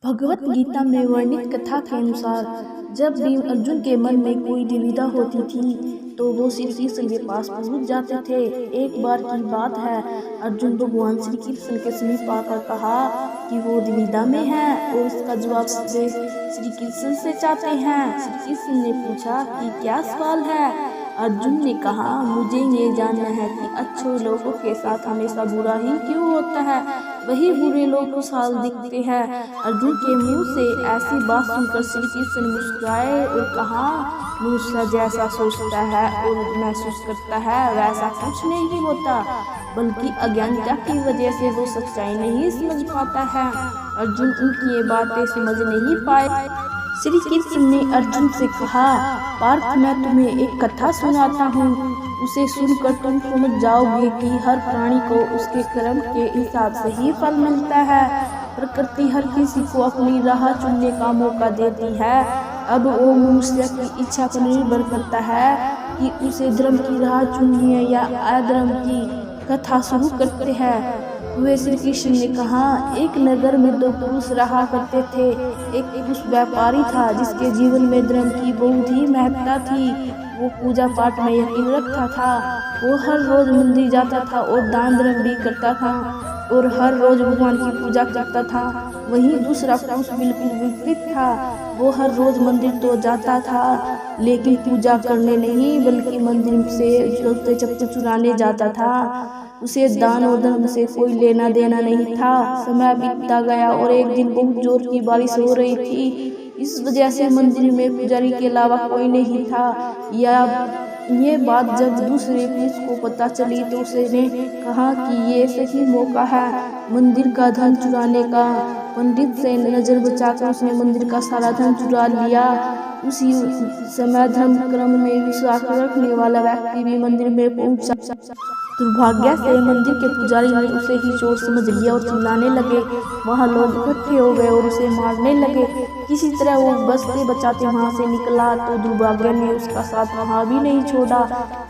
भगवत गीता में वर्णित कथा के अनुसार जब भी अर्जुन के मन में कोई दुविधा होती थी तो वो श्री कृष्ण के पास पहुंच जाते थे। एक बार की बात है, अर्जुन भगवान श्री कृष्ण के समीप आकर कहा कि वो दुविधा में है और इसका जवाब श्री कृष्ण से चाहते हैं। श्री कृष्ण ने पूछा कि क्या सवाल है। अर्जुन ने कहा, मुझे ये जानना है कि अच्छे लोगों के साथ हमेशा बुरा ही क्यों होता है, वही बुरे लोग खुशहाल दिखते हैं। अर्जुन के मुंह से ऐसी बात सुनकर श्री कृष्ण मुस्कुराए और कहा, मनुष्य जैसा सोचता है और महसूस करता है वैसा कुछ नहीं होता, बल्कि अज्ञानता की वजह से वो सच्चाई नहीं समझ पाता है। अर्जुन उनकी ये बातें समझ नहीं पाए। श्री कृष्ण ने अर्जुन से कहा, पार्थ, मैं तुम्हें एक कथा सुनाता हूँ, उसे सुनकर तुम समझ जाओगे कि हर प्राणी को उसके कर्म के हिसाब से ही फल मिलता है। प्रकृति हर किसी को अपनी राह चुनने का मौका देती है। अब वो मनुष्य की इच्छा पर निर्भर करता है कि उसे धर्म की राह चुननी है या अधर्म की। कथा शुरू करते हैं। वे श्री कृष्ण ने कहा, एक नगर में दो पुरुष रहा करते थे। एक पुरुष व्यापारी था जिसके जीवन में धर्म की बहुत ही महत्ता थी। वो पूजा पाठ में यकीन रखता था। वो हर रोज मंदिर जाता था और दान धर्म भी करता था और हर रोज भगवान की पूजा करता था। वहीं दूसरा पुरुष बिल्कुल विपरीत था। वो हर रोज मंदिर तो जाता था लेकिन पूजा करने नहीं, बल्कि मंदिर से जूते चप्पल चुराने जाता था। उसे दान और धर्म से कोई लेना देना नहीं था। समय बीतता गया और एक दिन बहुत जोर की बारिश हो रही थी। इस वजह से मंदिर में पुजारी के अलावा कोई नहीं था। ये बात जब दूसरे पुरुष को पता चली तो उसने कहा कि ये सही मौका है मंदिर का धन चुराने का। पंडित से नजर बचाकर उसने मंदिर का सारा धन चुरा लिया। उसी समय धर्म कर्म में विश्वास रखने वाला व्यक्ति भी मंदिर में पहुंचा। दुर्भाग्य से मंदिर के पुजारी ने उसे ही चोर समझ लिया और चिल्लाने लगे। वहां लोग इकट्ठे हो गए और उसे मारने लगे। किसी तरह वो बचते बचाते वहां से निकला तो दुर्भाग्य ने उसका साथ वहां भी नहीं छोड़ा।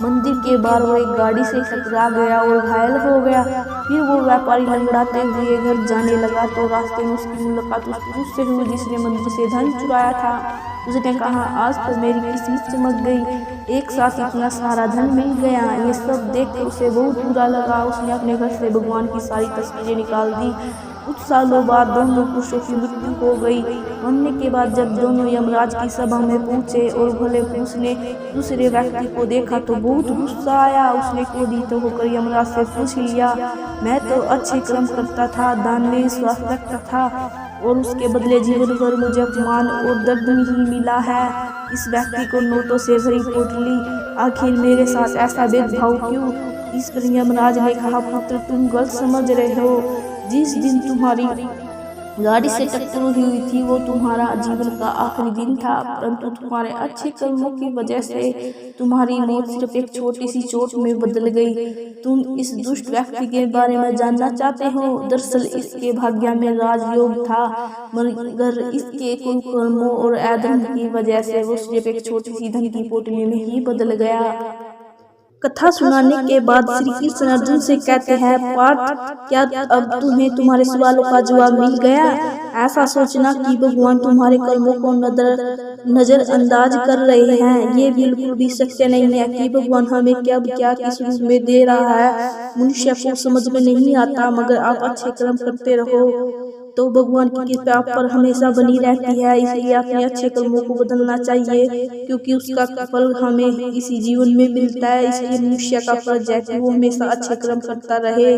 मंदिर के बाहर वो एक गाड़ी से टकरा गया और घायल हो गया। फिर वो व्यापारी लंगड़ाते हुए घर जाने लगा तो रास्ते में उसकी मुलाकात उस पुरुष से हुई जिसने मंदिर से धन चुराया था। उसने कहा, आज तो मेरी किस्मत चमक गई, एक साथ इतना सारा धन मिल गया। ये सब देख कर उसे बहुत बुरा लगा। उसने अपने घर से भगवान की सारी तस्वीरें निकाल दी। कुछ सालों बाद दोनों पुरुषों की मृत्यु हो गई। मरने के बाद जब दोनों यमराज की सभा में पहुंचे और भले पुरुष ने दूसरे व्यक्ति को देखा तो बहुत गुस्सा आया। उसने क्रोधित होकर यमराज से पूछ लिया, मैं तो अच्छे कर्म करता था, दान में विश्वास रखता था और उसके बदले जीवन भर मुझे अपमान और दर्द ही मिला है। इस व्यक्ति को नोटों से भरी पोटली, आखिर मेरे साथ ऐसा भेदभाव क्यों? इस पर यमराज ने कहा, पुत्र, तुम गलत समझ रहे हो। जिस दिन तुम्हारी गाड़ी से टक्कर हुई थी वो तुम्हारा जीवन का आखिरी दिन था, परंतु तुम्हारे अच्छे कर्मों की वजह से तुम्हारी मौत सिर्फ एक छोटी सी चोट में बदल गई। तुम इस दुष्ट व्यक्ति के बारे में जानना चाहते हो? दरअसल इसके भाग्य में राजयोग था, मगर इसके कुकर्मों और अधर्म की वजह से वो सिर्फ एक छोटी सी धन की पोटली में ही बदल गया। कथा सुनाने के बाद श्री कृष्ण अर्जुन से कहते हैं, पार्थ, क्या अब तुम्हें तुम्हारे सवालों का जवाब मिल गया? ऐसा सोचना कि भगवान तुम्हारे कर्मों को नजरअंदाज कर रहे हैं, ये बिल्कुल भी सत्य नहीं है कि भगवान हमें क्या किस रूप में दे रहा है, मनुष्य को समझ में नहीं आता। मगर आप अच्छे कर्म करते रहो तो भगवान की कृपा आप पर हमेशा बनी रहती है। इसलिए अपने अच्छे कर्मों को बदलना चाहिए, क्योंकि उसका फल हमें इसी जीवन में मिलता है। इसलिए मनुष्य का फर्ज है कि वो हमेशा अच्छे कर्म करता रहे।